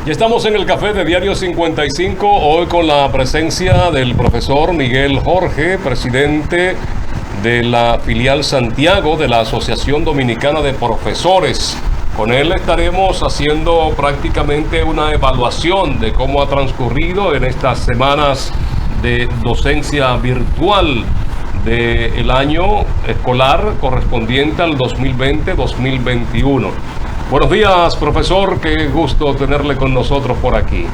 Ya estamos en el café de Diario 55, hoy con la presencia del profesor Miguel Jorge, presidente de la filial Santiago de la Asociación Dominicana de Profesores. Con él estaremos haciendo prácticamente una evaluación de cómo ha transcurrido en estas semanas de docencia virtual del año escolar correspondiente al 2020-2021. Buenos días, profesor, qué gusto tenerle con nosotros por aquí.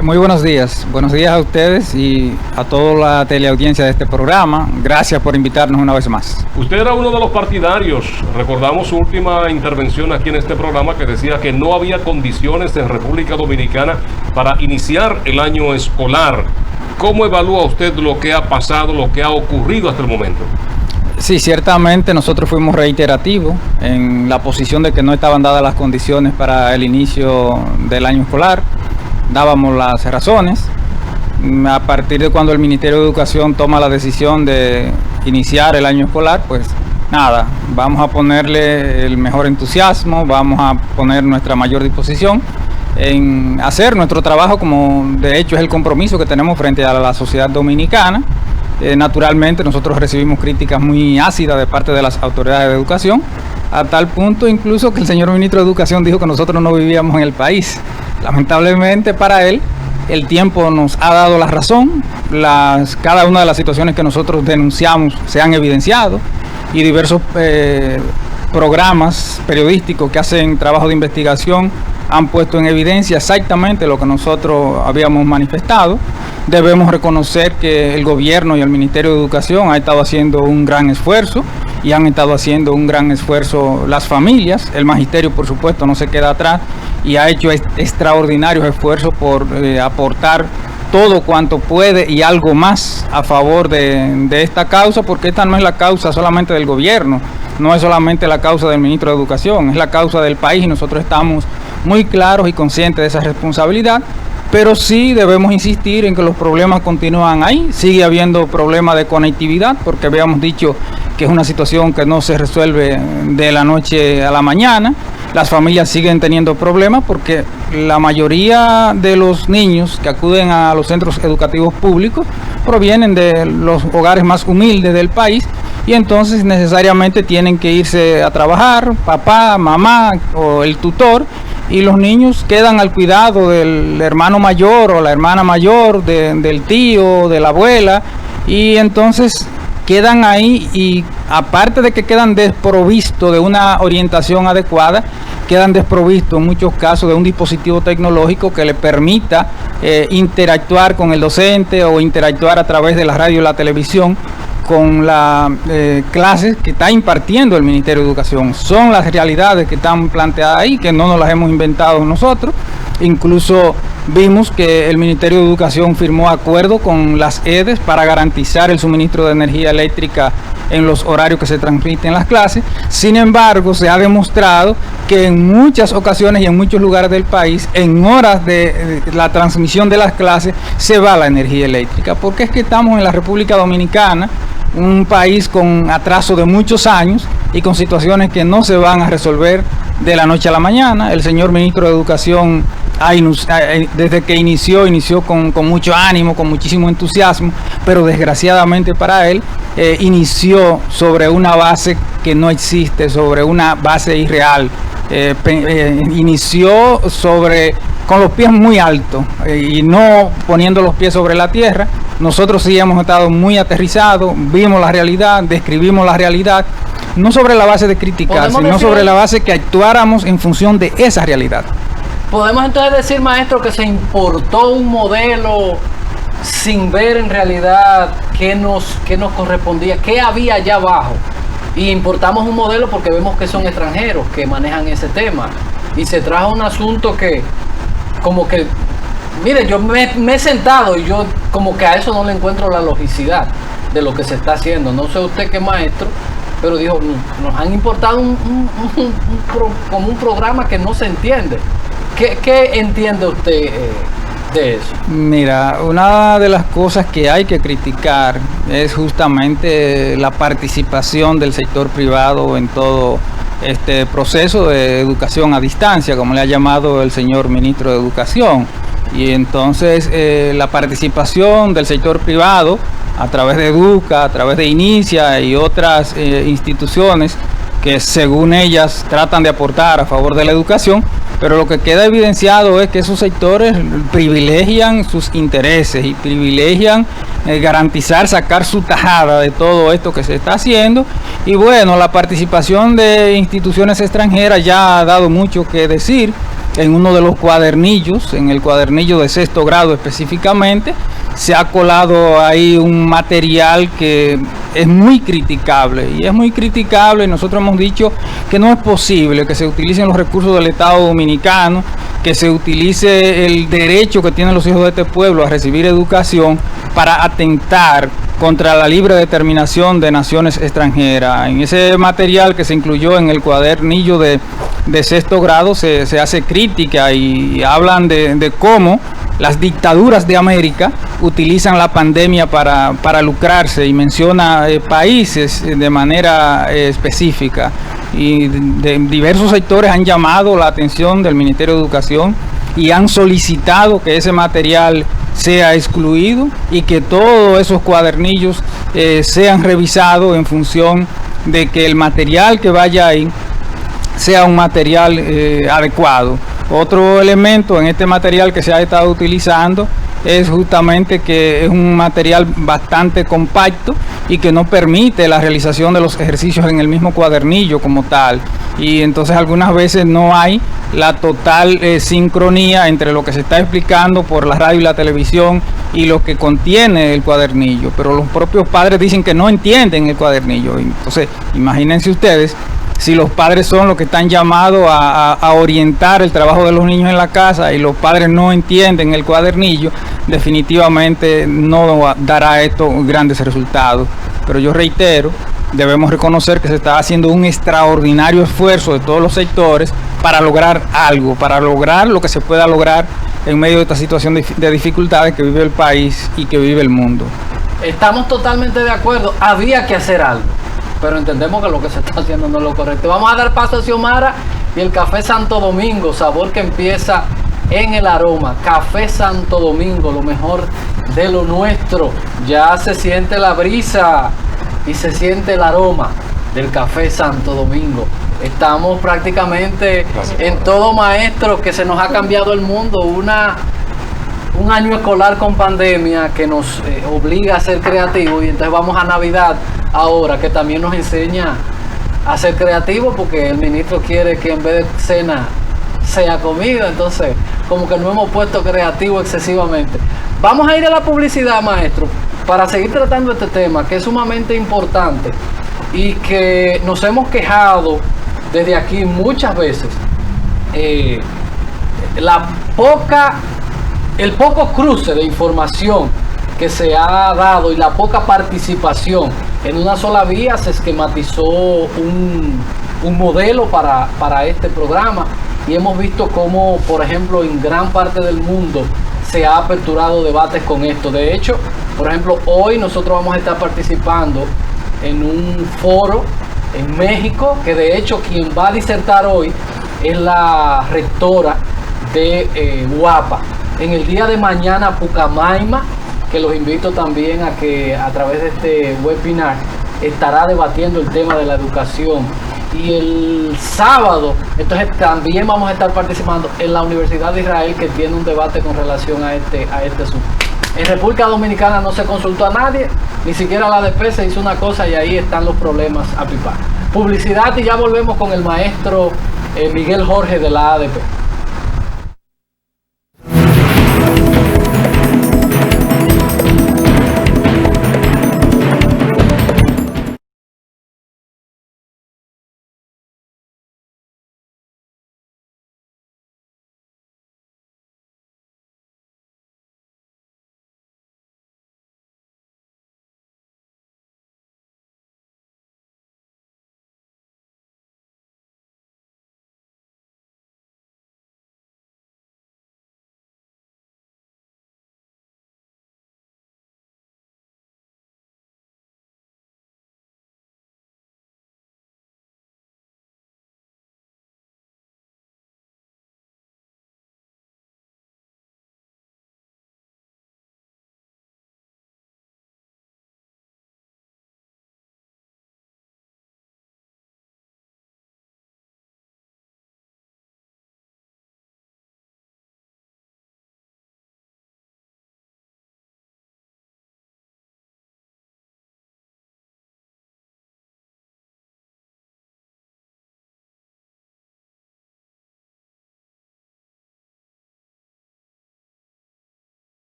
Muy buenos días a ustedes y a toda la teleaudiencia de este programa. Gracias por invitarnos una vez más. Usted era uno de los partidarios, recordamos su última intervención aquí en este programa, que decía que no había condiciones en República Dominicana para iniciar el año escolar. ¿Cómo evalúa usted lo que ha pasado, lo que ha ocurrido hasta el momento? Sí, ciertamente nosotros fuimos reiterativos en la posición de que no estaban dadas las condiciones para el inicio del año escolar. Dábamos las razones. A partir de cuando el Ministerio de Educación toma la decisión de iniciar el año escolar, pues nada, vamos a ponerle el mejor entusiasmo, vamos a poner nuestra mayor disposición en hacer nuestro trabajo, como de hecho es el compromiso que tenemos frente a la sociedad dominicana. Naturalmente nosotros recibimos críticas muy ácidas de parte de las autoridades de educación, a tal punto incluso que el señor ministro de Educación dijo que nosotros no vivíamos en el país. Lamentablemente para él, el tiempo nos ha dado la razón. Cada una de las situaciones que nosotros denunciamos se han evidenciado y diversos programas periodísticos que hacen trabajo de investigación han puesto en evidencia exactamente lo que nosotros habíamos manifestado. Debemos reconocer que el gobierno y el Ministerio de Educación han estado haciendo un gran esfuerzo y han estado haciendo un gran esfuerzo las familias. El magisterio, por supuesto, no se queda atrás y ha hecho extraordinarios esfuerzos por aportar todo cuanto puede y algo más a favor de esta causa, porque esta no es la causa solamente del gobierno, no es solamente la causa del ministro de Educación, es la causa del país y nosotros estamos muy claros y conscientes de esa responsabilidad. Pero sí debemos insistir en que los problemas continúan ahí. Sigue habiendo problemas de conectividad, porque habíamos dicho que es una situación que no se resuelve de la noche a la mañana. Las familias siguen teniendo problemas porque la mayoría de los niños que acuden a los centros educativos públicos provienen de los hogares más humildes del país y entonces necesariamente tienen que irse a trabajar, papá, mamá o el tutor, y los niños quedan al cuidado del hermano mayor o la hermana mayor, del tío, de la abuela, y entonces quedan ahí y aparte de que quedan desprovistos de una orientación adecuada, quedan desprovistos en muchos casos de un dispositivo tecnológico que le permita interactuar con el docente o interactuar a través de la radio y la televisión con las clases que está impartiendo el Ministerio de Educación. Son las realidades que están planteadas ahí, que no nos las hemos inventado nosotros. Incluso vimos que el Ministerio de Educación firmó acuerdo con las EDES para garantizar el suministro de energía eléctrica en los horarios que se transmiten las clases. Sin embargo, se ha demostrado que en muchas ocasiones y en muchos lugares del país, en horas de la transmisión de las clases, se va la energía eléctrica, porque es que estamos en la República Dominicana, un país con atraso de muchos años y con situaciones que no se van a resolver de la noche a la mañana. El señor ministro de Educación desde que inició con mucho ánimo, con muchísimo entusiasmo, pero desgraciadamente para él inició sobre una base que no existe, sobre una base irreal. Inició con los pies muy altos y no poniendo los pies sobre la tierra. Nosotros sí hemos estado muy aterrizados, vimos la realidad, describimos la realidad, no sobre la base de criticar, sino sobre la base que actuáramos en función de esa realidad. ¿Podemos entonces decir, maestro, que se importó un modelo sin ver en realidad qué nos correspondía, qué había allá abajo? Y importamos un modelo porque vemos que son extranjeros que manejan ese tema. Y se trajo un asunto que, como que, mire, yo me he sentado y yo como que a eso no le encuentro la logicidad de lo que se está haciendo. No sé usted qué maestro, pero dijo, nos han importado como un programa que no se entiende. ¿Qué entiende usted de eso? Mira, una de las cosas que hay que criticar es justamente la participación del sector privado en todo este proceso de educación a distancia, como le ha llamado el señor ministro de Educación. Y entonces la participación del sector privado a través de Educa, a través de Inicia y otras instituciones que según ellas tratan de aportar a favor de la educación, pero lo que queda evidenciado es que esos sectores privilegian sus intereses y privilegian garantizar, sacar su tajada de todo esto que se está haciendo. Y bueno, la participación de instituciones extranjeras ya ha dado mucho que decir. En uno de los cuadernillos, en el cuadernillo de sexto grado específicamente, se ha colado ahí un material que es muy criticable, y es muy criticable. Nosotros hemos dicho que no es posible que se utilicen los recursos del Estado Dominicano, que se utilice el derecho que tienen los hijos de este pueblo a recibir educación para atentar contra la libre determinación de naciones extranjeras. En ese material que se incluyó en el cuadernillo de sexto grado se hace crítica y hablan de cómo las dictaduras de América utilizan la pandemia para lucrarse, y menciona países de manera específica, y de diversos sectores han llamado la atención del Ministerio de Educación y han solicitado que ese material sea excluido y que todos esos cuadernillos sean revisados en función de que el material que vaya ahí sea un material adecuado. Otro elemento en este material que se ha estado utilizando es justamente que es un material bastante compacto y que no permite la realización de los ejercicios en el mismo cuadernillo como tal, y entonces algunas veces no hay la total sincronía entre lo que se está explicando por la radio y la televisión y lo que contiene el cuadernillo, pero los propios padres dicen que no entienden el cuadernillo. Entonces imagínense ustedes, si los padres son los que están llamados a orientar el trabajo de los niños en la casa y los padres no entienden el cuadernillo, definitivamente no dará esto grandes resultados. Pero yo reitero, debemos reconocer que se está haciendo un extraordinario esfuerzo de todos los sectores para lograr algo, para lograr lo que se pueda lograr en medio de esta situación de dificultades que vive el país y que vive el mundo. Estamos totalmente de acuerdo, había que hacer algo, pero entendemos que lo que se está haciendo no es lo correcto. Vamos a dar paso a Xiomara y el Café Santo Domingo, sabor que empieza en el aroma. Café Santo Domingo, lo mejor de lo nuestro. Ya se siente la brisa y se siente el aroma del Café Santo Domingo. Estamos prácticamente en todo, maestro, que se nos ha cambiado el mundo. Un año escolar con pandemia que nos obliga a ser creativos, y entonces vamos a Navidad ahora, que también nos enseña a ser creativos, porque el ministro quiere que en vez de cena sea comida. Entonces como que no hemos puesto creativo excesivamente. Vamos a ir a la publicidad, maestro, para seguir tratando este tema que es sumamente importante y que nos hemos quejado desde aquí muchas veces. El poco cruce de información que se ha dado y la poca participación en una sola vía. Se esquematizó un modelo para este programa, y hemos visto cómo, por ejemplo, en gran parte del mundo se ha aperturado debates con esto. De hecho, por ejemplo, hoy nosotros vamos a estar participando en un foro en México, que de hecho quien va a disertar hoy es la rectora de UAPA. En el día de mañana, Pucamaima, que los invito también a que a través de este webinar estará debatiendo el tema de la educación. Y el sábado, entonces también vamos a estar participando en la Universidad de Israel, que tiene un debate con relación a este asunto. En República Dominicana no se consultó a nadie, ni siquiera la ADP se hizo una cosa, y ahí están los problemas a pipar. Publicidad, y ya volvemos con el maestro Miguel Jorge de la ADP.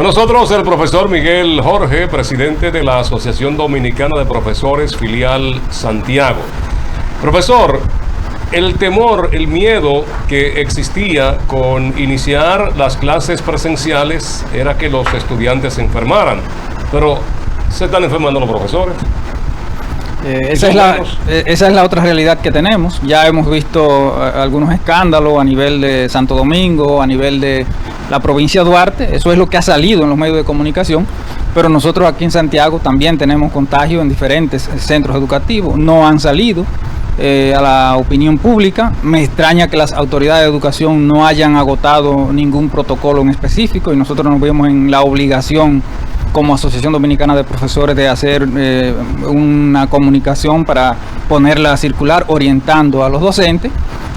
Con nosotros el profesor Miguel Jorge, presidente de la Asociación Dominicana de Profesores, filial Santiago. Profesor, el temor, el miedo que existía con iniciar las clases presenciales era que los estudiantes se enfermaran, pero se están enfermando los profesores. Esa es la otra realidad que tenemos. Ya hemos visto algunos escándalos a nivel de Santo Domingo, a nivel de la provincia de Duarte. Eso es lo que ha salido en los medios de comunicación. Pero nosotros aquí en Santiago también tenemos contagios en diferentes centros educativos. No han salido a la opinión pública. Me extraña que las autoridades de educación no hayan agotado ningún protocolo en específico y nosotros nos vemos en la obligación como Asociación Dominicana de Profesores de hacer una comunicación para ponerla a circular orientando a los docentes.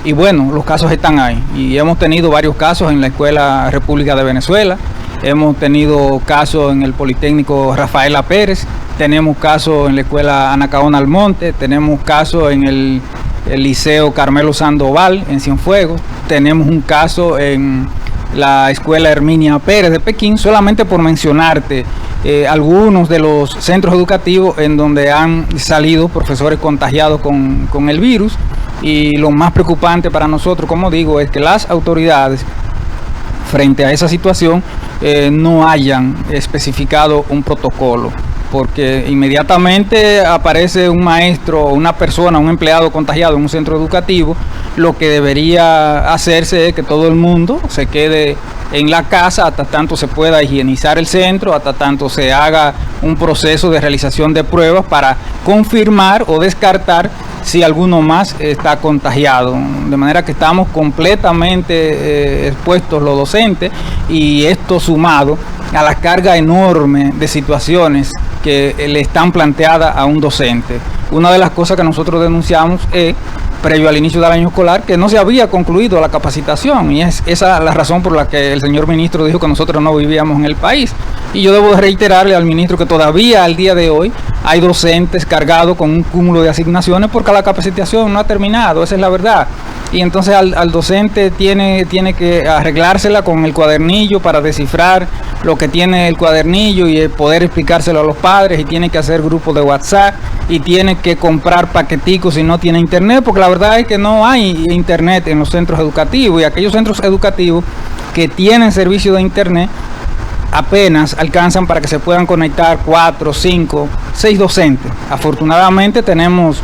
Y bueno, los casos están ahí y hemos tenido varios casos en la Escuela República de Venezuela, hemos tenido casos en el Politécnico Rafaela Pérez, tenemos casos en la Escuela Anacaona Almonte, tenemos casos en el Liceo Carmelo Sandoval en Cienfuegos, tenemos un caso en la Escuela Herminia Pérez de Pekín, solamente por mencionarte algunos de los centros educativos en donde han salido profesores contagiados con el virus. Y lo más preocupante para nosotros, como digo, es que las autoridades frente a esa situación no hayan especificado un protocolo, porque inmediatamente aparece un maestro, una persona, un empleado contagiado en un centro educativo, lo que debería hacerse es que todo el mundo se quede en la casa hasta tanto se pueda higienizar el centro, hasta tanto se haga un proceso de realización de pruebas para confirmar o descartar si alguno más está contagiado. De manera que estamos completamente expuestos los docentes, y esto sumado a la carga enorme de situaciones que le están planteadas a un docente. Una de las cosas que nosotros denunciamos es, previo al inicio del año escolar, que no se había concluido la capacitación, y es esa la razón por la que el señor ministro dijo que nosotros no vivíamos en el país. Y yo debo reiterarle al ministro que todavía al día de hoy hay docentes cargados con un cúmulo de asignaciones porque la capacitación no ha terminado, esa es la verdad. Y entonces al docente tiene que arreglársela con el cuadernillo para descifrar lo que tiene el cuadernillo y poder explicárselo a los padres, y tiene que hacer grupos de WhatsApp, y tiene que comprar paqueticos si no tiene internet, porque la verdad es que no hay internet en los centros educativos, y aquellos centros educativos que tienen servicio de internet apenas alcanzan para que se puedan conectar 4, 5, 6 docentes. Afortunadamente tenemos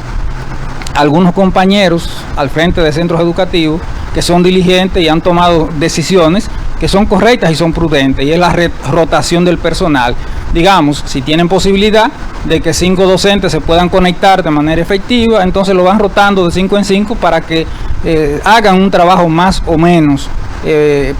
algunos compañeros al frente de centros educativos que son diligentes y han tomado decisiones que son correctas y son prudentes, y es la rotación del personal. Digamos, si tienen posibilidad de que 5 docentes se puedan conectar de manera efectiva, entonces lo van rotando de 5 en 5 para que hagan un trabajo más o menos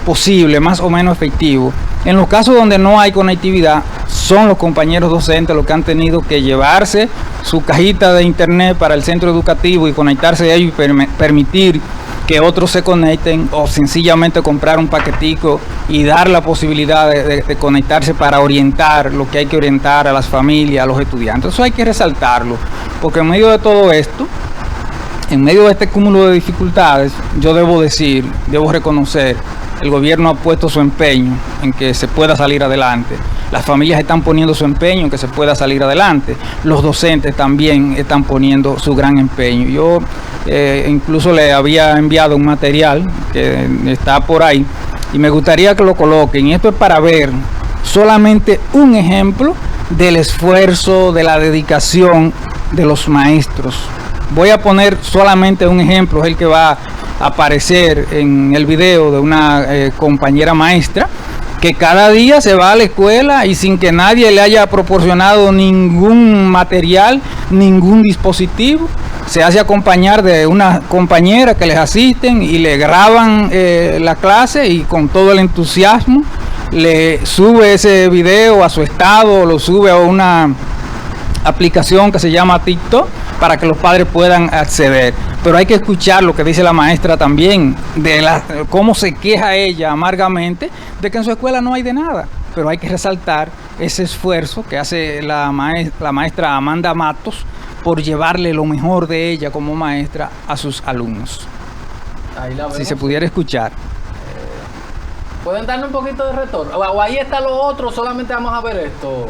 posible, más o menos efectivo. En los casos donde no hay conectividad, son los compañeros docentes los que han tenido que llevarse su cajita de internet para el centro educativo y conectarse a ellos y permitir que otros se conecten, o sencillamente comprar un paquetico y dar la posibilidad de conectarse para orientar lo que hay que orientar a las familias, a los estudiantes. Eso hay que resaltarlo, porque en medio de todo esto, en medio de este cúmulo de dificultades, yo debo reconocer, el gobierno ha puesto su empeño en que se pueda salir adelante. Las familias están poniendo su empeño en que se pueda salir adelante. Los docentes también están poniendo su gran empeño. Yo incluso le había enviado un material que está por ahí y me gustaría que lo coloquen. Y esto es para ver solamente un ejemplo del esfuerzo, de la dedicación de los maestros. Voy a poner solamente un ejemplo, es el que va a aparecer en el video de una compañera maestra que cada día se va a la escuela y sin que nadie le haya proporcionado ningún material, ningún dispositivo, se hace acompañar de una compañera que les asisten y le graban la clase, y con todo el entusiasmo le sube ese video a su estado, lo sube a una aplicación que se llama TikTok para que los padres puedan acceder. Pero hay que escuchar lo que dice la maestra también, de cómo se queja ella amargamente de que en su escuela no hay de nada. Pero hay que resaltar ese esfuerzo que hace la maestra Amanda Matos por llevarle lo mejor de ella como maestra a sus alumnos. Ahí la vemos. Si se pudiera escuchar. ¿Pueden darle un poquito de retorno? O ahí está lo otro, solamente vamos a ver esto.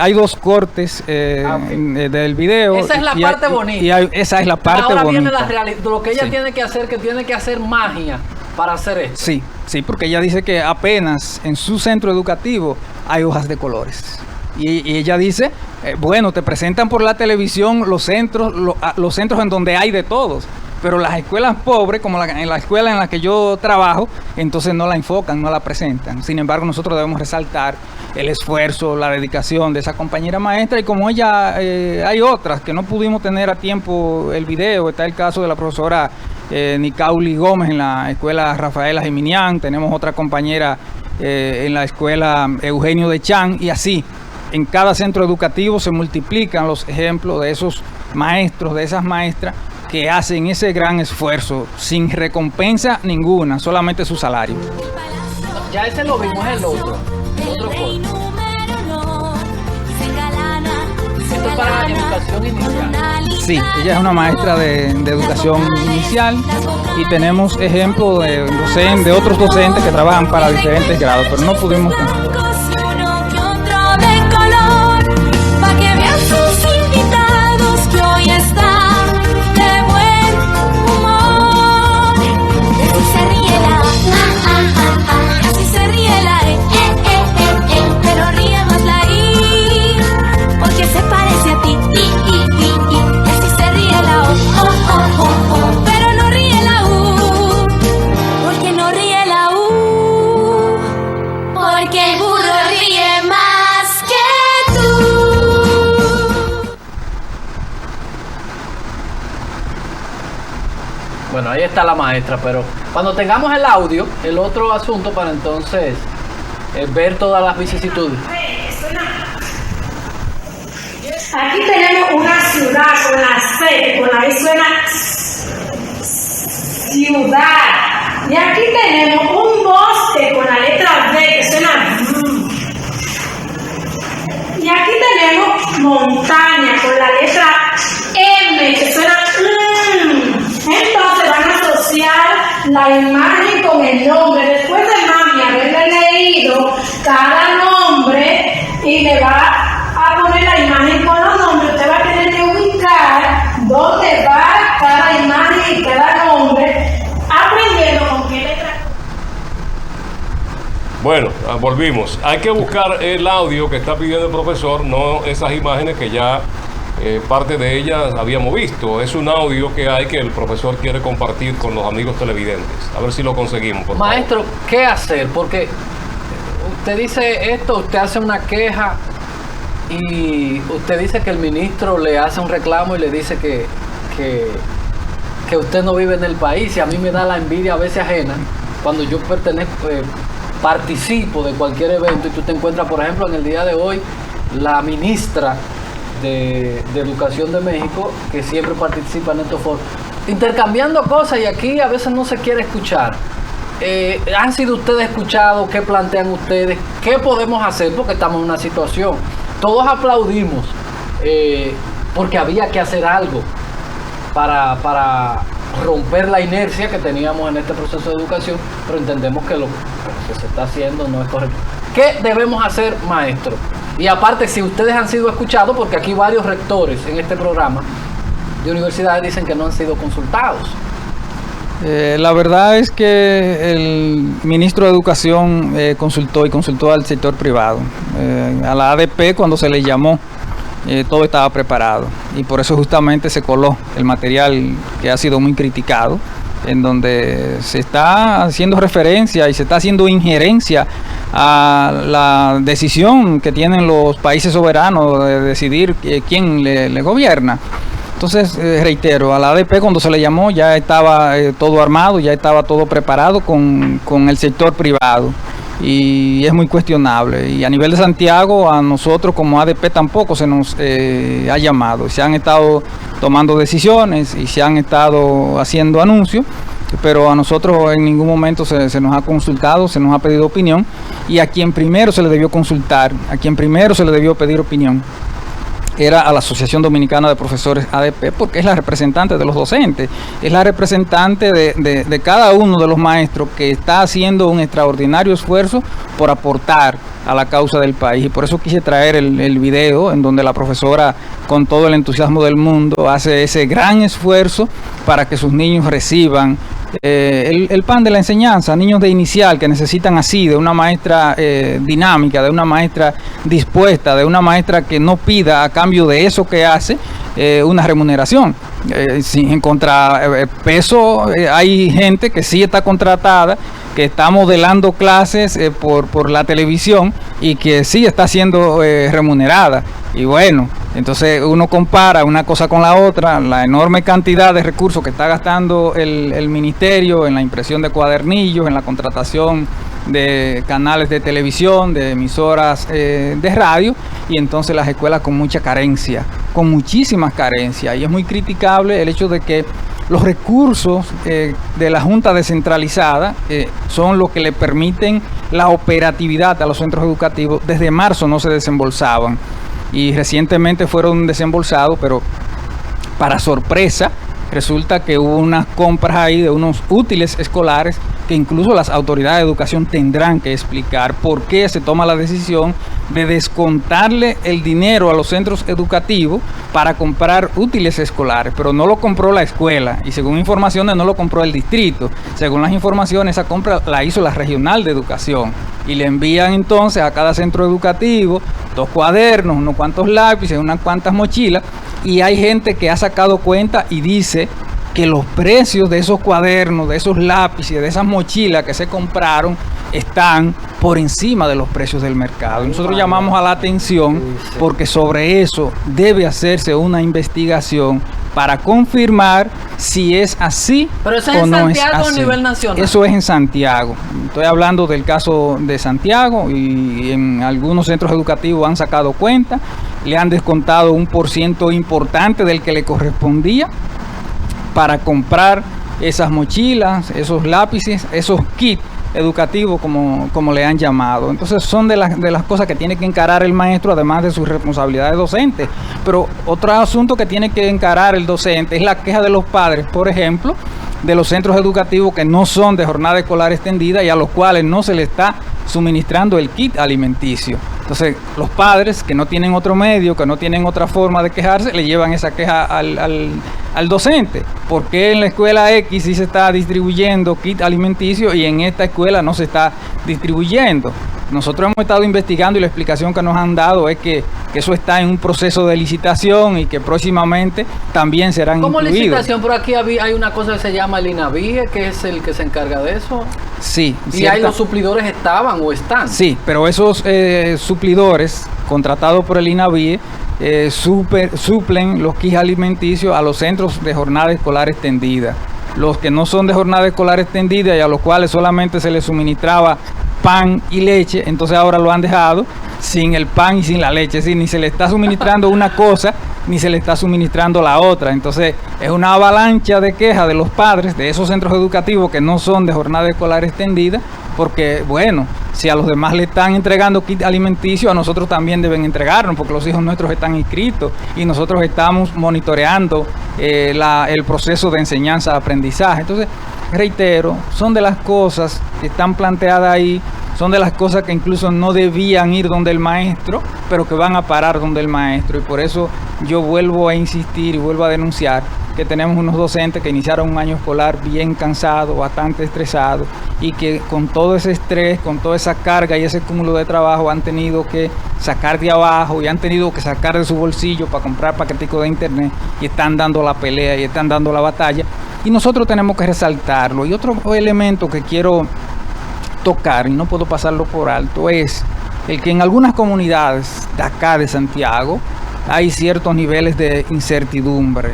Hay dos cortes del video. Esa es la parte bonita. Esa es la parte ahora bonita. Viene la realidad, lo que ella tiene que hacer, que tiene que hacer magia para hacer esto. Sí, sí, porque ella dice que apenas en su centro educativo hay hojas de colores. Y ella dice, bueno, te presentan por la televisión los centros en donde hay de todos. Pero las escuelas pobres, como en la escuela en la que yo trabajo, entonces no la enfocan, no la presentan. Sin embargo, nosotros debemos resaltar el esfuerzo, la dedicación de esa compañera maestra, y como ella, hay otras que no pudimos tener a tiempo el video. Está el caso de la profesora Nicauli Gómez en la escuela Rafaela Geminián, tenemos otra compañera en la escuela Eugenio de Chan, y así. En cada centro educativo se multiplican los ejemplos de esos maestros, de esas maestras, que hacen ese gran esfuerzo sin recompensa ninguna, solamente su salario. Ya ese lo vimos, el otro corte. Esto es para educación inicial. Sí, ella es una maestra de educación inicial, y tenemos ejemplos de otros docentes que trabajan para diferentes grados, pero no pudimos... Para que vean sus invitados que hoy están de buen humor. Y así se ríe la así se ríe la pero ríe más la I, porque se parece a ti. Y así se ríe la O, pero no ríe la U, porque no ríe la U, porque el burro ríe más que tú. Bueno, ahí está la maestra, pero cuando tengamos el audio, el otro asunto para entonces ver todas las vicisitudes. Aquí tenemos una ciudad con la C, con la I suena ciudad. Y aquí tenemos un bosque con la letra B que suena y aquí tenemos montaña con la letra M que suena Entonces van a asociar la imagen con el nombre. Después de mami haberle leído cada nombre y le va a poner la imagen con los nombres, usted va a tener que ubicar dónde va cada imagen y cada nombre, aprendiendo con qué letra. Bueno, volvimos. Hay que buscar el audio que está pidiendo el profesor, no esas imágenes que ya parte de ellas habíamos visto. Es un audio que hay que el profesor quiere compartir con los amigos televidentes. A ver si lo conseguimos, por Maestro, favor. ¿qué hacer? Porque usted dice esto, usted hace una queja y usted dice que el ministro le hace un reclamo y le dice que usted no vive en el país, y a mí me da la envidia a veces ajena cuando yo participo de cualquier evento y tú te encuentras, por ejemplo, en el día de hoy, la ministra de Educación de México, que siempre participa en estos foros, intercambiando cosas, y aquí a veces no se quiere escuchar. ¿Han sido ustedes escuchados? ¿Qué plantean ustedes? ¿Qué podemos hacer? Porque estamos en una situación. Todos aplaudimos porque había que hacer algo para romper la inercia que teníamos en este proceso de educación, pero entendemos que lo que se está haciendo no es correcto. ¿Qué debemos hacer, maestro? Y aparte, si ustedes han sido escuchados, porque aquí varios rectores en este programa de universidades dicen que no han sido consultados. La verdad es que el ministro de Educación consultó al sector privado. A la ADP, cuando se le llamó, todo estaba preparado, y por eso justamente se coló el material que ha sido muy criticado, en donde se está haciendo referencia y se está haciendo injerencia a la decisión que tienen los países soberanos de decidir quién le gobierna. Entonces, reitero, a la ADP cuando se le llamó ya estaba todo armado, ya estaba todo preparado con el sector privado, y es muy cuestionable. Y a nivel de Santiago, a nosotros como ADP tampoco se nos ha llamado. Se han estado tomando decisiones y se han estado haciendo anuncios, pero a nosotros en ningún momento se nos ha consultado, se nos ha pedido opinión, y a quien primero se le debió consultar, a quien primero se le debió pedir opinión, era a la Asociación Dominicana de Profesores ADP, porque es la representante de los docentes, es la representante de cada uno de los maestros que está haciendo un extraordinario esfuerzo por aportar a la causa del país. Y por eso quise traer el video en donde la profesora, con todo el entusiasmo del mundo, hace ese gran esfuerzo para que sus niños reciban el pan de la enseñanza, niños de inicial que necesitan así, de una maestra dinámica, de una maestra dispuesta, de una maestra que no pida a cambio de eso que hace una remuneración. En contrapeso hay gente que sí está contratada, que está modelando clases por la televisión y que sí está siendo remunerada. Y bueno, entonces uno compara una cosa con la otra, la enorme cantidad de recursos que está gastando el ministerio en la impresión de cuadernillos, en la contratación de canales de televisión, de emisoras de radio, y entonces las escuelas con mucha carencia, con muchísimas carencias. Y es muy criticable el hecho de que los recursos de la Junta descentralizada son los que le permiten la operatividad a los centros educativos. Desde marzo no se desembolsaban y recientemente fueron desembolsados, pero para sorpresa resulta que hubo unas compras ahí de unos útiles escolares que incluso las autoridades de educación tendrán que explicar por qué se toma la decisión de descontarle el dinero a los centros educativos para comprar útiles escolares, pero no lo compró la escuela y según informaciones no lo compró el distrito. Según las informaciones, esa compra la hizo la regional de educación y le envían entonces a cada centro educativo 2 cuadernos, unos cuantos lápices, unas cuantas mochilas, y hay gente que ha sacado cuenta y dice que los precios de esos cuadernos, de esos lápices, de esas mochilas que se compraron están por encima de los precios del mercado. Nosotros llamamos a la atención porque sobre eso debe hacerse una investigación para confirmar si es así pero eso o es no en es Santiago así. a nivel nacional. Eso es en Santiago. Estoy hablando del caso de Santiago y en algunos centros educativos han sacado cuenta, le han descontado un % importante del que le correspondía para comprar esas mochilas, esos lápices, esos kits educativos como le han llamado. Entonces son de las cosas que tiene que encarar el maestro, además de sus responsabilidades docentes. Pero otro asunto que tiene que encarar el docente es la queja de los padres, por ejemplo, de los centros educativos que no son de jornada escolar extendida y a los cuales no se le está suministrando el kit alimenticio. Entonces los padres que no tienen otro medio, que no tienen otra forma de quejarse, le llevan esa queja al docente. ¿Por qué en la escuela X sí se está distribuyendo kit alimenticio y en esta escuela no se está distribuyendo? Nosotros hemos estado investigando y la explicación que nos han dado es que eso está en un proceso de licitación y que próximamente también serán ¿Cómo incluidos. licitación? Por aquí hay una cosa que se llama el INAVIE, que es el que se encarga de eso. Sí. Y ahí los suplidores estaban o están. Sí, pero esos suplidores contratados por el INAVIE suplen los kits alimenticios a los centros de jornada escolar extendida. Los que no son de jornada escolar extendida y a los cuales solamente se les suministraba pan y leche, entonces ahora lo han dejado sin el pan y sin la leche, es decir, ni se le está suministrando una cosa ni se le está suministrando la otra. Entonces es una avalancha de quejas de los padres de esos centros educativos que no son de jornada escolar extendida, porque bueno, si a los demás le están entregando kit alimenticio, a nosotros también deben entregarnos, porque los hijos nuestros están inscritos y nosotros estamos monitoreando el proceso de enseñanza-aprendizaje. Entonces, reitero, son de las cosas que están planteadas ahí, son de las cosas que incluso no debían ir donde el maestro, pero que van a parar donde el maestro. Y por eso yo vuelvo a insistir y vuelvo a denunciar que tenemos unos docentes que iniciaron un año escolar bien cansados, bastante estresados, y que con todo ese estrés, con toda esa carga y ese cúmulo de trabajo han tenido que sacar de abajo y han tenido que sacar de su bolsillo para comprar paqueticos de internet y están dando la pelea y están dando la batalla. Y nosotros tenemos que resaltarlo. Y otro elemento que quiero tocar, y no puedo pasarlo por alto, es el que en algunas comunidades de acá de Santiago hay ciertos niveles de incertidumbre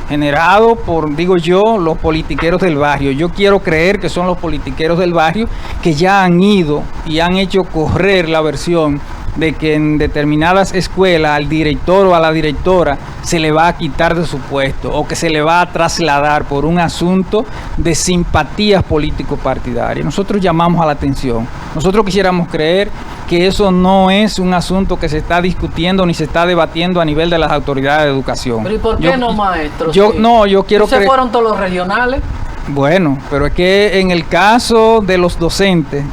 generado por, digo yo, los politiqueros del barrio. Yo quiero creer que son los politiqueros del barrio que ya han ido y han hecho correr la versión de que en determinadas escuelas al director o a la directora se le va a quitar de su puesto o que se le va a trasladar por un asunto de simpatías político-partidarias. Nosotros llamamos a la atención. Nosotros quisiéramos creer que eso no es un asunto que se está discutiendo ni se está debatiendo a nivel de las autoridades de educación. Pero ¿y por qué no, maestro? Yo quiero ¿Se fueron todos los regionales? Bueno, pero es que en el caso de los docentes,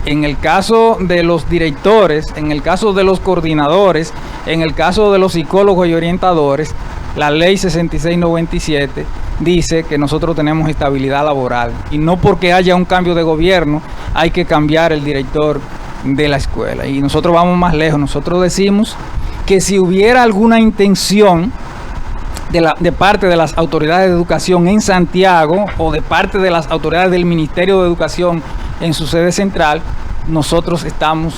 en el caso de los directores, en el caso de los coordinadores, en el caso de los psicólogos y orientadores, la ley 6697 dice que nosotros tenemos estabilidad laboral y no porque haya un cambio de gobierno hay que cambiar el director de la escuela. Y nosotros vamos más lejos, nosotros decimos que si hubiera alguna intención de parte de las autoridades de educación en Santiago o de parte de las autoridades del Ministerio de Educación en su sede central, nosotros estamos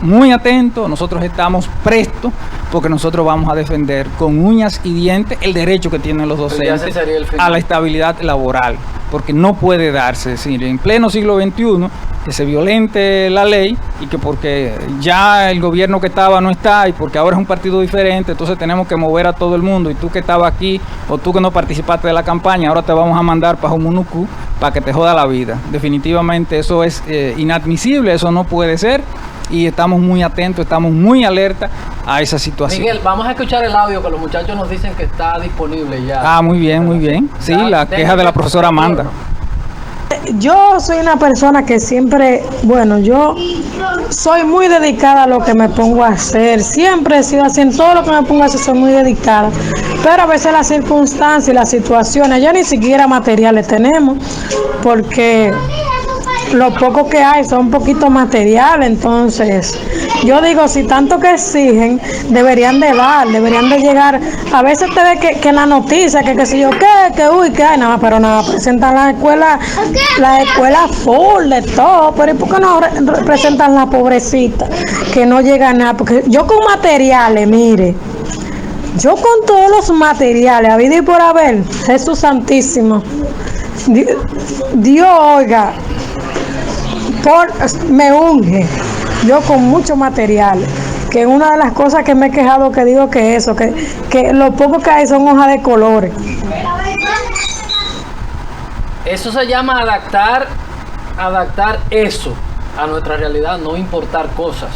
muy atentos, nosotros estamos prestos, porque nosotros vamos a defender con uñas y dientes el derecho que tienen los docentes a la estabilidad laboral, porque no puede darse, es decir, en pleno siglo XXI, que se violente la ley y que porque ya el gobierno que estaba no está y porque ahora es un partido diferente, entonces tenemos que mover a todo el mundo y tú que estabas aquí o tú que no participaste de la campaña, ahora te vamos a mandar para Jumunucú para que te joda la vida. Definitivamente eso es inadmisible, eso no puede ser y estamos muy atentos, estamos muy alerta a esa situación. Miguel, vamos a escuchar el audio que los muchachos nos dicen que está disponible ya. Muy bien, muy bien. Sí, la queja de la profesora Amanda. Yo soy una persona que siempre, bueno, yo soy muy dedicada a lo que me pongo a hacer. Siempre he sido así, en todo lo que me pongo a hacer soy muy dedicada. Pero a veces las circunstancias y las situaciones, ya ni siquiera materiales tenemos, porque lo poco que hay son un poquito material. Entonces yo digo, si tanto que exigen, deberían de llegar. A veces te ve que en la noticia, que sé yo, que hay, nada, pero nada, presentan la escuela full de todo, pero ¿y por qué no representan la pobrecita? Que no llega a nada, porque yo con materiales, mire, yo con todos los materiales, habido y por haber, Jesús Santísimo, Dios oiga, me unge, yo con mucho material, que una de las cosas que me he quejado, que digo que eso, que lo poco que hay son hojas de colores. Eso se llama adaptar eso a nuestra realidad, no importar cosas.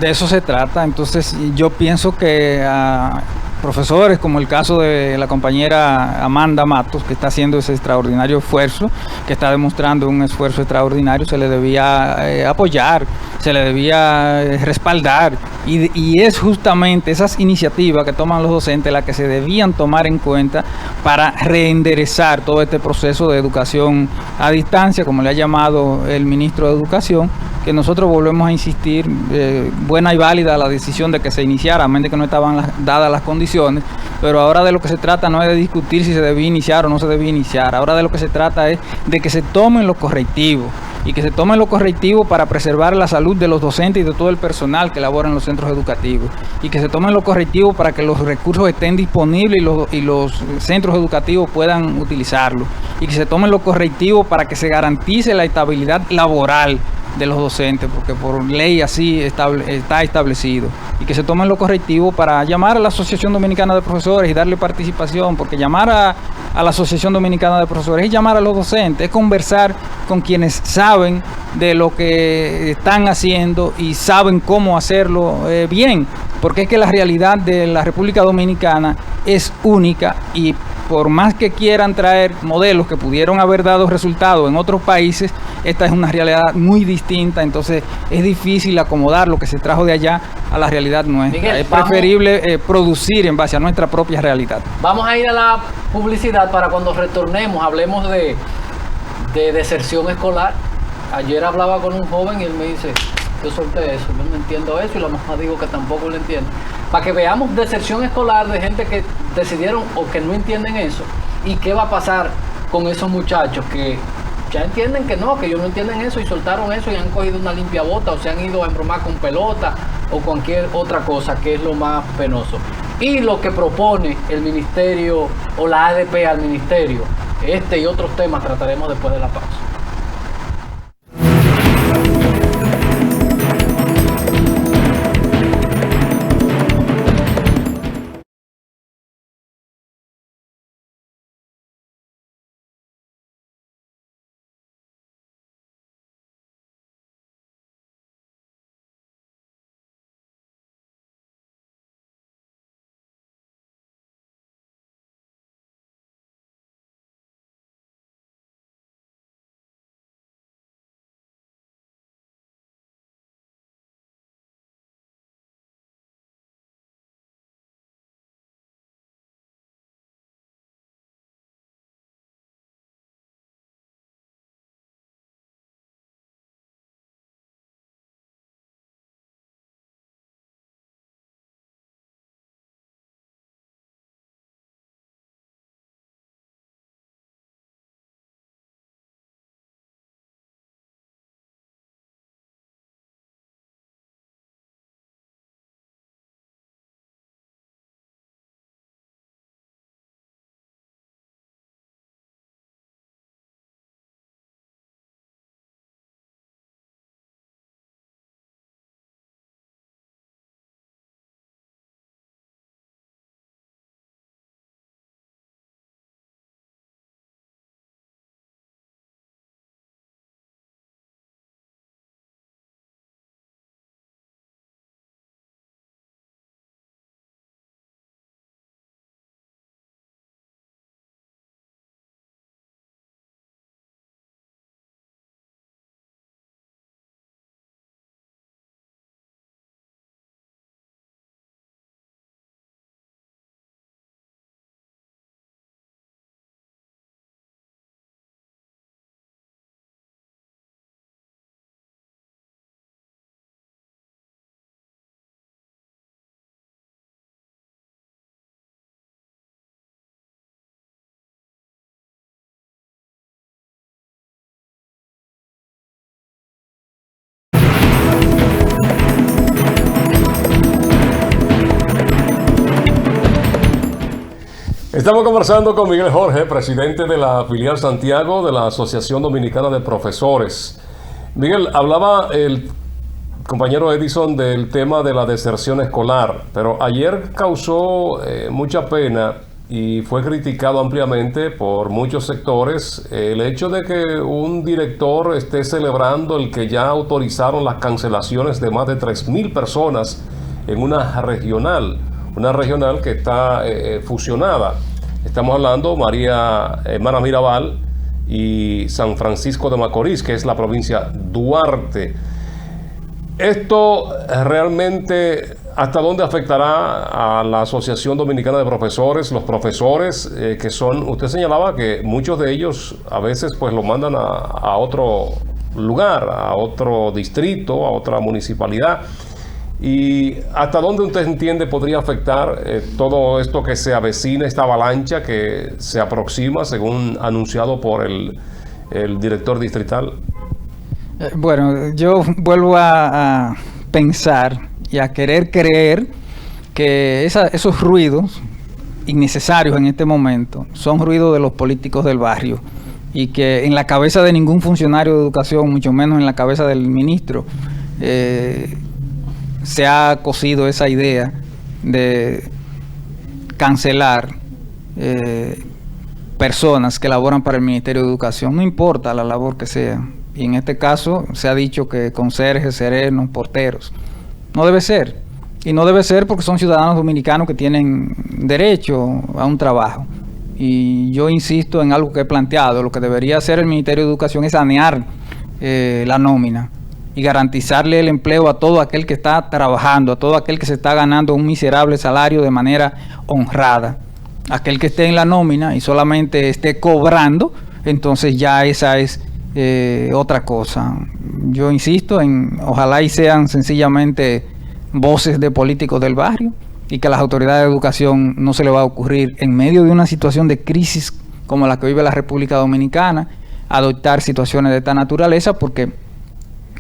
De eso se trata. Entonces yo pienso que a profesores como el caso de la compañera Amanda Matos, que está haciendo ese extraordinario esfuerzo, que está demostrando un esfuerzo extraordinario, se le debía apoyar, se le debía respaldar, y es justamente esas iniciativas que toman los docentes las que se debían tomar en cuenta para reenderezar todo este proceso de educación a distancia, como le ha llamado el ministro de Educación, que nosotros volvemos a insistir, buena y válida la decisión de que se iniciara, a menos de que no estaban dadas las condiciones, pero ahora de lo que se trata no es de discutir si se debía iniciar o no se debía iniciar, ahora de lo que se trata es de que se tomen los correctivos, y que se tomen los correctivos para preservar la salud de los docentes y de todo el personal que labora en los centros educativos, y que se tomen los correctivos para que los recursos estén disponibles y los centros educativos puedan utilizarlos, y que se tomen los correctivos para que se garantice la estabilidad laboral de los docentes, porque por ley así está establecido, y que se tomen los correctivos para llamar a la Asociación Dominicana de Profesores y darle participación, porque llamar a la Asociación Dominicana de Profesores es llamar a los docentes, es conversar con quienes saben de lo que están haciendo y saben cómo hacerlo bien, porque es que la realidad de la República Dominicana es única, y por más que quieran traer modelos que pudieron haber dado resultados en otros países, esta es una realidad muy distinta, entonces es difícil acomodar lo que se trajo de allá a la realidad nuestra. Miguel, es preferible producir en base a nuestra propia realidad. Vamos a ir a la publicidad para cuando retornemos, hablemos de deserción escolar. Ayer hablaba con un joven y él me dice, yo solté eso, yo no entiendo eso, y la mamá digo que tampoco lo entiendo. Para que veamos deserción escolar de gente que decidieron o que no entienden eso, y qué va a pasar con esos muchachos que ya entienden que no, que ellos no entienden eso y soltaron eso y han cogido una limpia bota o se han ido a embromar con pelota o cualquier otra cosa, que es lo más penoso. Y lo que propone el ministerio o la ADP al ministerio, este y otros temas trataremos después de la pausa. Estamos conversando con Miguel Jorge, presidente de la filial Santiago de la Asociación Dominicana de Profesores. Miguel, hablaba el compañero Edison del tema de la deserción escolar, pero ayer causó mucha pena y fue criticado ampliamente por muchos sectores el hecho de que un director esté celebrando el que ya autorizaron las cancelaciones de más de 3.000 personas en una regional que está fusionada. Estamos hablando Hermana Mirabal y San Francisco de Macorís, que es la provincia Duarte. Esto realmente, ¿hasta dónde afectará a la Asociación Dominicana de Profesores? Los profesores que son, usted señalaba que muchos de ellos a veces pues lo mandan a otro lugar, a otro distrito, a otra municipalidad. ¿Y hasta dónde usted entiende podría afectar todo esto que se avecina, esta avalancha que se aproxima, según anunciado por el director distrital? Bueno, yo vuelvo a pensar y a querer creer que esos ruidos innecesarios en este momento son ruidos de los políticos del barrio, y que en la cabeza de ningún funcionario de educación, mucho menos en la cabeza del ministro, se ha cosido esa idea de cancelar personas que laboran para el Ministerio de Educación, no importa la labor que sea. Y en este caso se ha dicho que conserjes, serenos, porteros. No debe ser. Y no debe ser porque son ciudadanos dominicanos que tienen derecho a un trabajo. Y yo insisto en algo que he planteado. Lo que debería hacer el Ministerio de Educación es sanear la nómina y garantizarle el empleo a todo aquel que está trabajando, a todo aquel que se está ganando un miserable salario de manera honrada. Aquel que esté en la nómina y solamente esté cobrando, entonces ya esa es otra cosa. Yo insisto en ojalá y sean sencillamente voces de políticos del barrio, y que a las autoridades de educación no se le va a ocurrir en medio de una situación de crisis como la que vive la República Dominicana adoptar situaciones de esta naturaleza, porque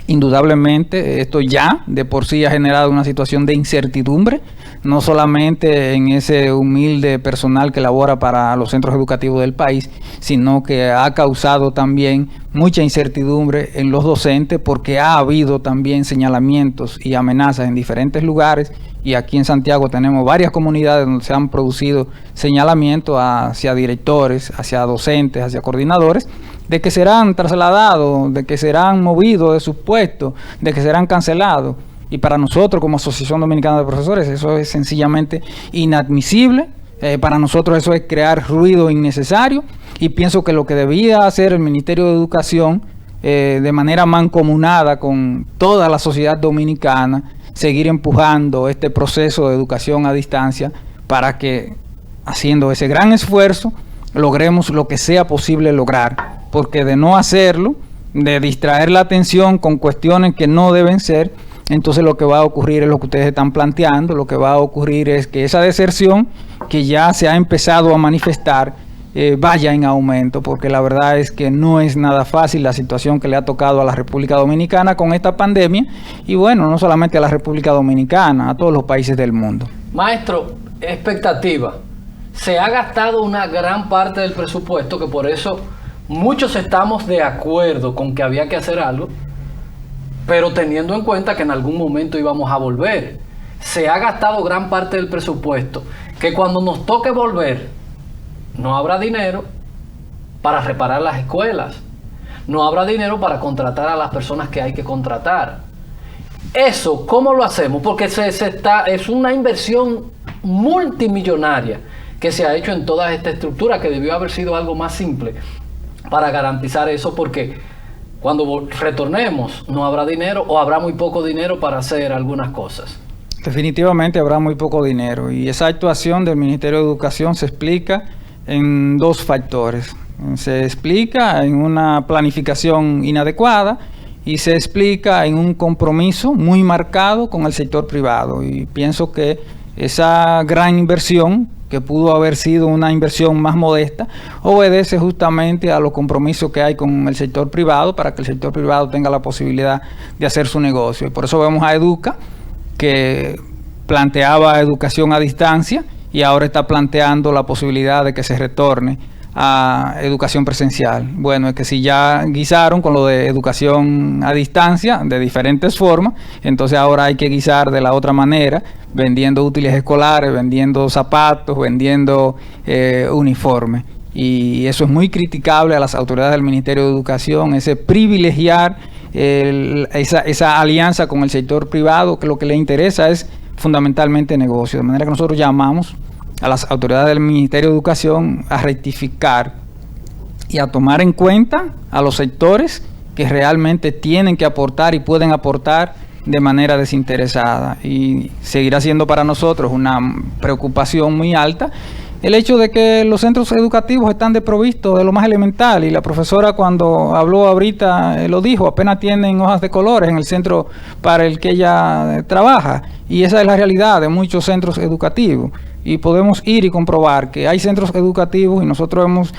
indudablemente esto ya de por sí ha generado una situación de incertidumbre, no solamente en ese humilde personal que labora para los centros educativos del país, sino que ha causado también mucha incertidumbre en los docentes, porque ha habido también señalamientos y amenazas en diferentes lugares, y aquí en Santiago tenemos varias comunidades donde se han producido señalamientos hacia directores, hacia docentes, hacia coordinadores, de que serán trasladados, de que serán movidos de sus puestos, de que serán cancelados. Y para nosotros como Asociación Dominicana de Profesores eso es sencillamente inadmisible. Para nosotros eso es crear ruido innecesario, y pienso que lo que debía hacer el Ministerio de Educación de manera mancomunada con toda la sociedad dominicana, seguir empujando este proceso de educación a distancia para que, haciendo ese gran esfuerzo, logremos lo que sea posible lograr, porque de no hacerlo, de distraer la atención con cuestiones que no deben ser, entonces lo que va a ocurrir es lo que ustedes están planteando. Lo que va a ocurrir es que esa deserción que ya se ha empezado a manifestar vaya en aumento, porque la verdad es que no es nada fácil la situación que le ha tocado a la República Dominicana con esta pandemia, y bueno, no solamente a la República Dominicana, a todos los países del mundo. Maestro, expectativa. Se ha gastado una gran parte del presupuesto, que por eso muchos estamos de acuerdo con que había que hacer algo, pero teniendo en cuenta que en algún momento íbamos a volver. Se ha gastado gran parte del presupuesto, que cuando nos toque volver no habrá dinero para reparar las escuelas, no habrá dinero para contratar a las personas que hay que contratar. Eso, ¿cómo lo hacemos? Porque es una inversión multimillonaria que se ha hecho en toda esta estructura, que debió haber sido algo más simple para garantizar eso, porque cuando retornemos no habrá dinero, o habrá muy poco dinero para hacer algunas cosas. Definitivamente habrá muy poco dinero, y esa actuación del Ministerio de Educación se explica en dos factores. Se explica en una planificación inadecuada, y se explica en un compromiso muy marcado con el sector privado. Y pienso que esa gran inversión, que pudo haber sido una inversión más modesta, obedece justamente a los compromisos que hay con el sector privado, para que el sector privado tenga la posibilidad de hacer su negocio. Y por eso vemos a Educa, que planteaba educación a distancia, y ahora está planteando la posibilidad de que se retorne a educación presencial. Bueno, es que si ya guisaron con lo de educación a distancia de diferentes formas, entonces ahora hay que guisar de la otra manera, vendiendo útiles escolares, vendiendo zapatos, vendiendo uniformes. Y eso es muy criticable a las autoridades del Ministerio de Educación, ese privilegiar esa alianza con el sector privado, que lo que le interesa es fundamentalmente negocio. De manera que nosotros llamamos a las autoridades del Ministerio de Educación a rectificar y a tomar en cuenta a los sectores que realmente tienen que aportar y pueden aportar de manera desinteresada. Y seguirá siendo para nosotros una preocupación muy alta el hecho de que los centros educativos están desprovistos de lo más elemental, y la profesora cuando habló ahorita lo dijo, apenas tienen hojas de colores en el centro para el que ella trabaja, y esa es la realidad de muchos centros educativos. Y podemos ir y comprobar que hay centros educativos, y nosotros hemos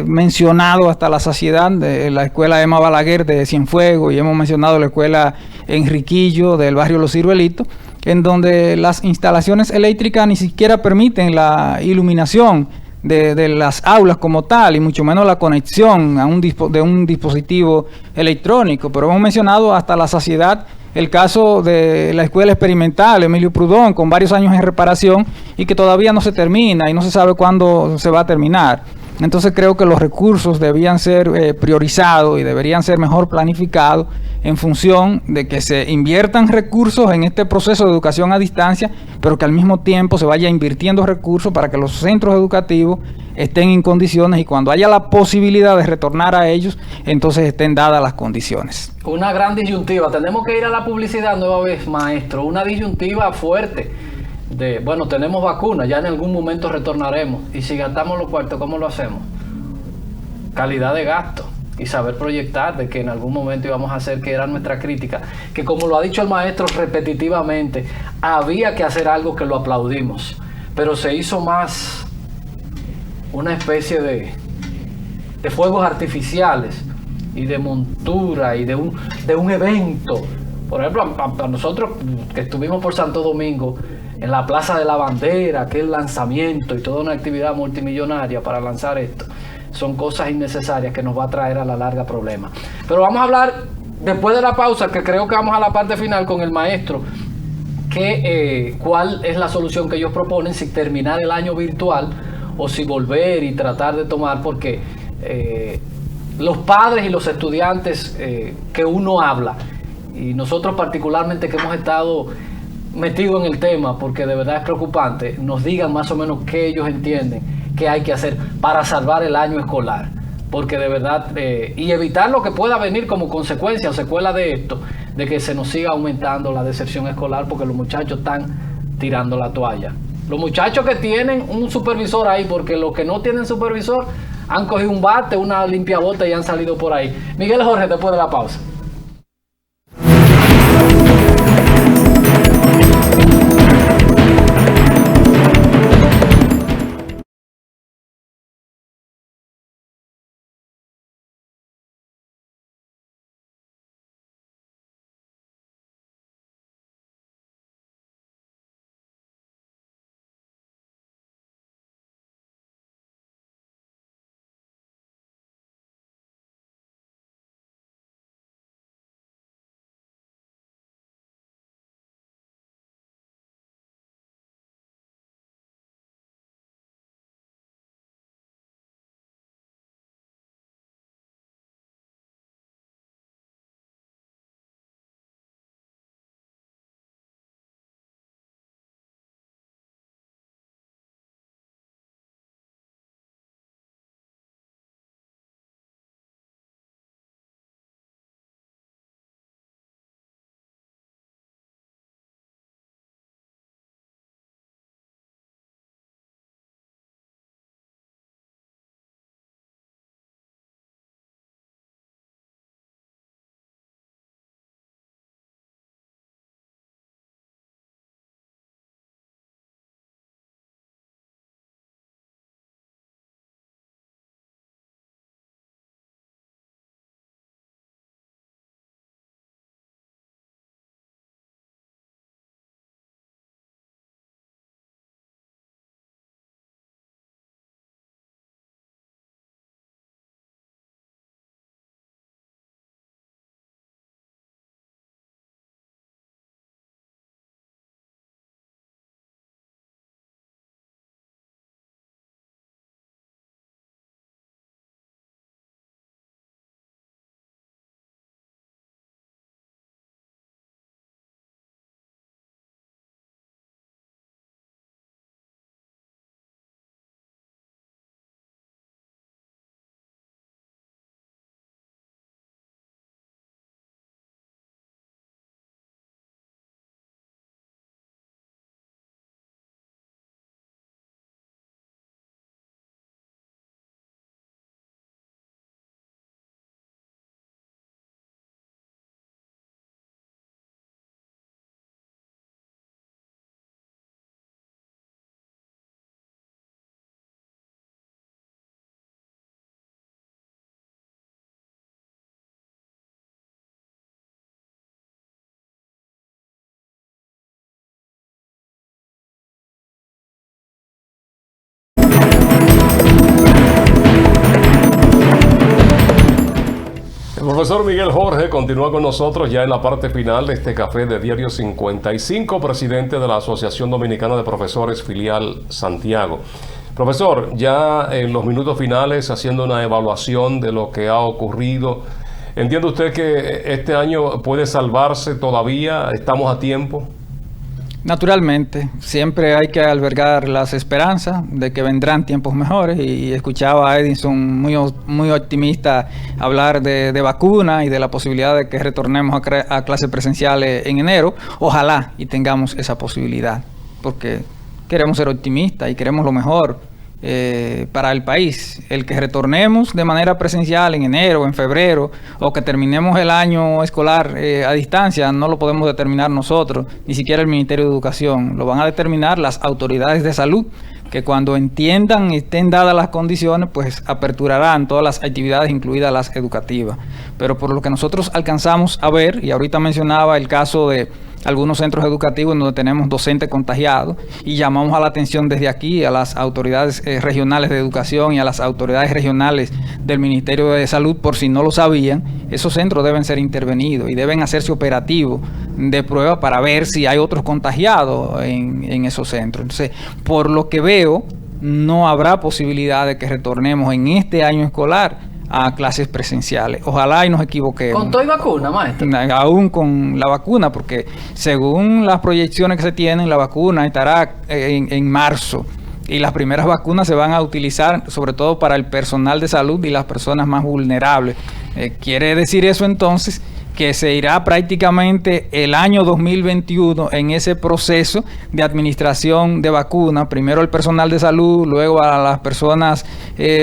mencionado hasta la saciedad de la escuela Emma Balaguer de Cienfuegos, y hemos mencionado la escuela Enriquillo del barrio Los Ciruelitos, en donde las instalaciones eléctricas ni siquiera permiten la iluminación de las aulas como tal, y mucho menos la conexión a de un dispositivo electrónico. Pero hemos mencionado hasta la saciedad el caso de la escuela experimental Emilio Prudón, con varios años en reparación y que todavía no se termina y no se sabe cuándo se va a terminar. Entonces creo que los recursos debían ser priorizados y deberían ser mejor planificados en función de que se inviertan recursos en este proceso de educación a distancia, pero que al mismo tiempo se vaya invirtiendo recursos para que los centros educativos estén en condiciones, y cuando haya la posibilidad de retornar a ellos, entonces estén dadas las condiciones. Una gran disyuntiva. Tenemos que ir a la publicidad nueva vez, maestro. Una disyuntiva fuerte. Bueno, tenemos vacunas, ya en algún momento retornaremos. Y si gastamos los cuartos, ¿cómo lo hacemos? Calidad de gasto y saber proyectar de que en algún momento íbamos a hacer, que era nuestra crítica, que como lo ha dicho el maestro repetitivamente, había que hacer algo, que lo aplaudimos, pero se hizo más una especie de fuegos artificiales y de montura y de un evento. Por ejemplo, a nosotros que estuvimos por Santo Domingo, en la Plaza de la Bandera, aquel lanzamiento y toda una actividad multimillonaria para lanzar esto, son cosas innecesarias que nos va a traer a la larga problemas. Pero vamos a hablar después de la pausa, que creo que vamos a la parte final con el maestro, cuál es la solución que ellos proponen, si terminar el año virtual o si volver y tratar de tomar, porque los padres y los estudiantes que uno habla, y nosotros particularmente que hemos estado metidos en el tema, porque de verdad es preocupante, nos digan más o menos qué ellos entienden que hay que hacer para salvar el año escolar, porque de verdad, y evitar lo que pueda venir como consecuencia o secuela de esto, de que se nos siga aumentando la deserción escolar, porque los muchachos están tirando la toalla. Los muchachos que tienen un supervisor ahí, porque los que no tienen supervisor han cogido un bate, una limpiabota y han salido por ahí. Miguel Jorge, después de la pausa. profesor Miguel Jorge continúa con nosotros ya en la parte final de este café de Diario 55, presidente de la Asociación Dominicana de Profesores Filial Santiago. Profesor, ya en los minutos finales, haciendo una evaluación de lo que ha ocurrido, ¿entiende usted que este año puede salvarse todavía? ¿Estamos a tiempo? Naturalmente, siempre hay que albergar las esperanzas de que vendrán tiempos mejores y escuchaba a Edison muy optimista hablar de vacuna y de la posibilidad de que retornemos a clases presenciales en enero. Ojalá y tengamos esa posibilidad, porque queremos ser optimistas y queremos lo mejor para el país. El que retornemos de manera presencial en enero, en febrero, o que terminemos el año escolar a distancia, no lo podemos determinar nosotros, ni siquiera el Ministerio de Educación. Lo van a determinar las autoridades de salud, que cuando entiendan y estén dadas las condiciones, pues aperturarán todas las actividades, incluidas las educativas. Pero por lo que nosotros alcanzamos a ver, y ahorita mencionaba el caso de algunos centros educativos en donde tenemos docentes contagiados, y llamamos a la atención desde aquí a las autoridades regionales de educación y a las autoridades regionales del Ministerio de Salud, por si no lo sabían, esos centros deben ser intervenidos y deben hacerse operativos de prueba para ver si hay otros contagiados en esos centros. Entonces, por lo que veo, no habrá posibilidad de que retornemos en este año escolar a clases presenciales. Ojalá y nos equivoquemos. ¿Con todo y vacuna, maestro? Aún con la vacuna, porque según las proyecciones que se tienen, la vacuna estará en marzo. Y las primeras vacunas se van a utilizar sobre todo para el personal de salud y las personas más vulnerables. Quiere decir eso entonces que se irá prácticamente el año 2021 en ese proceso de administración de vacunas, primero al personal de salud, luego a las personas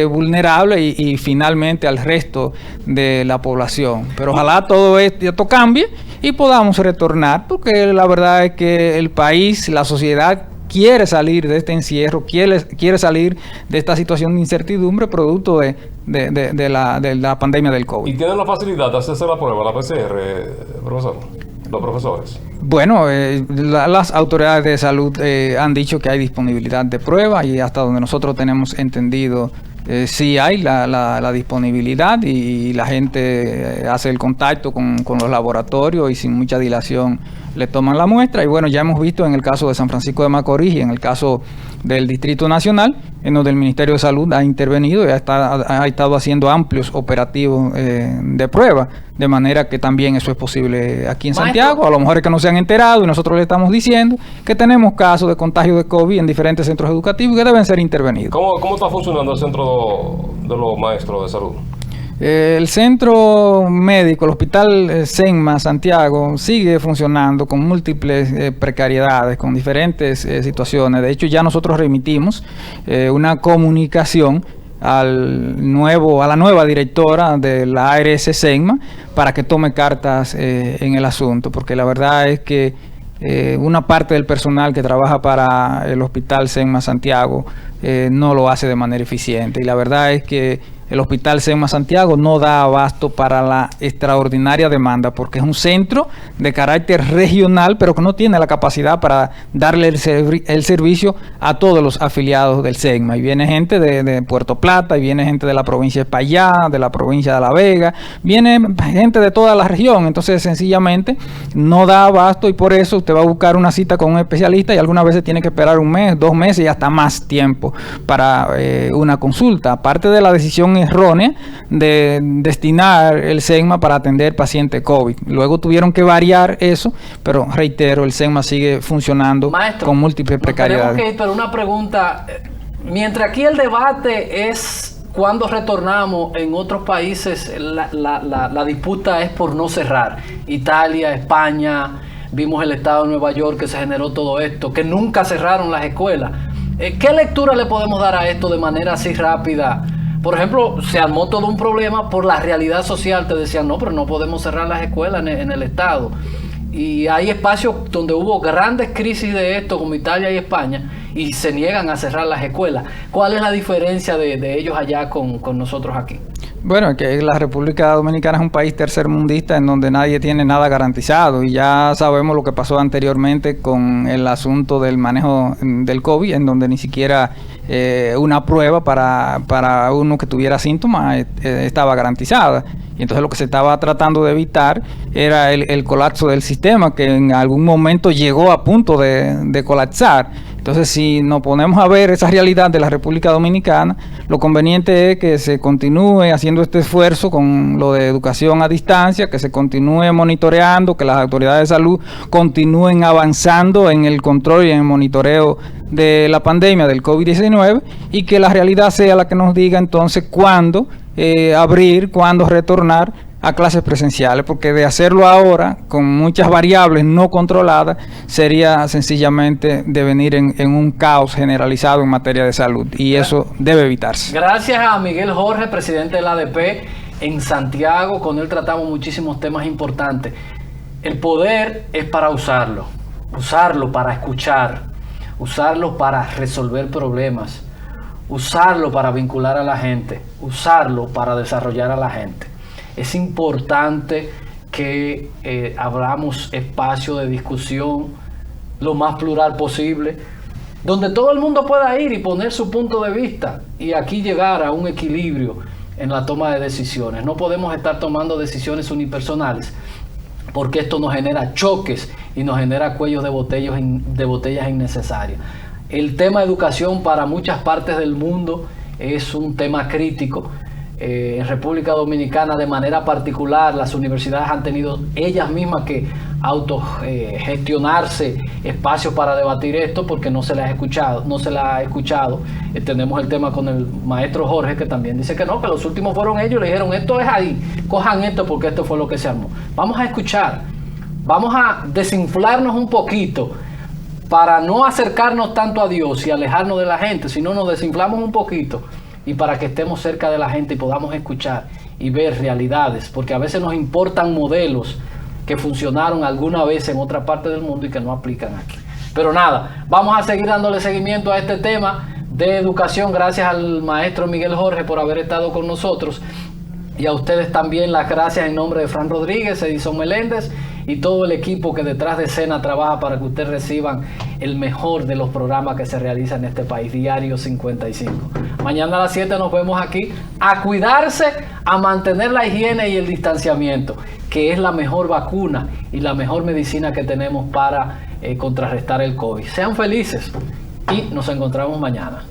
vulnerables y finalmente al resto de la población. Pero ojalá todo esto cambie y podamos retornar, porque la verdad es que el país, la sociedad quiere salir de este encierro, quiere salir de esta situación de incertidumbre producto de la pandemia del COVID. ¿Y tienen la facilidad de hacerse la prueba, la PCR, profesor? Los profesores. Bueno, las autoridades de salud han dicho que hay disponibilidad de prueba, y hasta donde nosotros tenemos entendido, sí hay la disponibilidad, y la gente hace el contacto con los laboratorios y sin mucha dilación le toman la muestra. Y bueno, ya hemos visto en el caso de San Francisco de Macorís y en el caso del Distrito Nacional, en donde el Ministerio de Salud ha intervenido y ha estado haciendo amplios operativos de prueba, de manera que también eso es posible aquí en Santiago. A lo mejor es que no se han enterado y nosotros le estamos diciendo que tenemos casos de contagio de COVID en diferentes centros educativos que deben ser intervenidos. ¿Cómo está funcionando el centro de los maestros de salud? El centro médico, el Hospital Senma Santiago, sigue funcionando con múltiples precariedades, con diferentes situaciones. De hecho, ya nosotros remitimos una comunicación a la nueva directora de la ARS Senma para que tome cartas en el asunto, porque la verdad es que una parte del personal que trabaja para el Hospital Senma Santiago no lo hace de manera eficiente, y la verdad es que el Hospital Senma Santiago no da abasto para la extraordinaria demanda, porque es un centro de carácter regional, pero que no tiene la capacidad para darle el servicio a todos los afiliados del Senma. Y viene gente de Puerto Plata, y viene gente de la provincia de Espaillá, de la provincia de La Vega, viene gente de toda la región. Entonces, sencillamente, no da abasto, y por eso usted va a buscar una cita con un especialista y algunas veces tiene que esperar 1 mes, 2 meses y hasta más tiempo para una consulta. Aparte de la decisión errónea de destinar el Senma para atender pacientes COVID. Luego tuvieron que variar eso, pero reitero, el Senma sigue funcionando, maestro, con múltiples precariedades. Tenemos que ir, pero una pregunta. Mientras aquí el debate es cuando retornamos, en otros países la disputa es por no cerrar. Italia, España, vimos el estado de Nueva York que se generó todo esto, que nunca cerraron las escuelas. ¿Qué lectura le podemos dar a esto de manera así rápida? Por ejemplo, se armó todo un problema por la realidad social. Te decían, no, pero no podemos cerrar las escuelas en el Estado. Y hay espacios donde hubo grandes crisis de esto, como Italia y España, y se niegan a cerrar las escuelas. ¿Cuál es la diferencia de ellos allá con nosotros aquí? Bueno, que la República Dominicana es un país tercermundista en donde nadie tiene nada garantizado y ya sabemos lo que pasó anteriormente con el asunto del manejo del COVID, en donde ni siquiera una prueba para uno que tuviera síntomas estaba garantizada. Y entonces lo que se estaba tratando de evitar era el colapso del sistema, que en algún momento llegó a punto de colapsar. Entonces, si nos ponemos a ver esa realidad de la República Dominicana, lo conveniente es que se continúe haciendo este esfuerzo con lo de educación a distancia, que se continúe monitoreando, que las autoridades de salud continúen avanzando en el control y en el monitoreo de la pandemia del COVID-19 y que la realidad sea la que nos diga entonces cuándo abrir, cuándo retornar a clases presenciales, porque de hacerlo ahora con muchas variables no controladas sería sencillamente devenir en un caos generalizado en materia de salud y eso debe evitarse. Gracias a Miguel Jorge, presidente del ADP en Santiago. Con él tratamos muchísimos temas importantes. El poder es para usarlo para escuchar, usarlo para resolver problemas, usarlo para vincular a la gente, usarlo para desarrollar a la gente. Es importante que abramos espacio de discusión lo más plural posible, donde todo el mundo pueda ir y poner su punto de vista y aquí llegar a un equilibrio en la toma de decisiones. No podemos estar tomando decisiones unipersonales porque esto nos genera choques y nos genera cuellos de botellas innecesarias. El tema educación para muchas partes del mundo es un tema crítico. En República Dominicana de manera particular las universidades han tenido ellas mismas que autogestionarse espacios para debatir esto porque no se les ha escuchado. Tenemos el tema con el maestro Jorge que también dice que no, que los últimos fueron ellos y le dijeron esto es ahí, cojan esto porque esto fue lo que se armó. Vamos a escuchar, vamos a desinflarnos un poquito para no acercarnos tanto a Dios y alejarnos de la gente, sino nos desinflamos un poquito y para que estemos cerca de la gente y podamos escuchar y ver realidades, porque a veces nos importan modelos que funcionaron alguna vez en otra parte del mundo y que no aplican aquí. Pero nada, vamos a seguir dándole seguimiento a este tema de educación. Gracias al maestro Miguel Jorge por haber estado con nosotros y a ustedes también las gracias en nombre de Fran Rodríguez, Edison Meléndez y todo el equipo que detrás de escena trabaja para que ustedes reciban el mejor de los programas que se realizan en este país, Diario 55. Mañana a las 7 nos vemos aquí a cuidarse, a mantener la higiene y el distanciamiento, que es la mejor vacuna y la mejor medicina que tenemos para contrarrestar el COVID. Sean felices y nos encontramos mañana.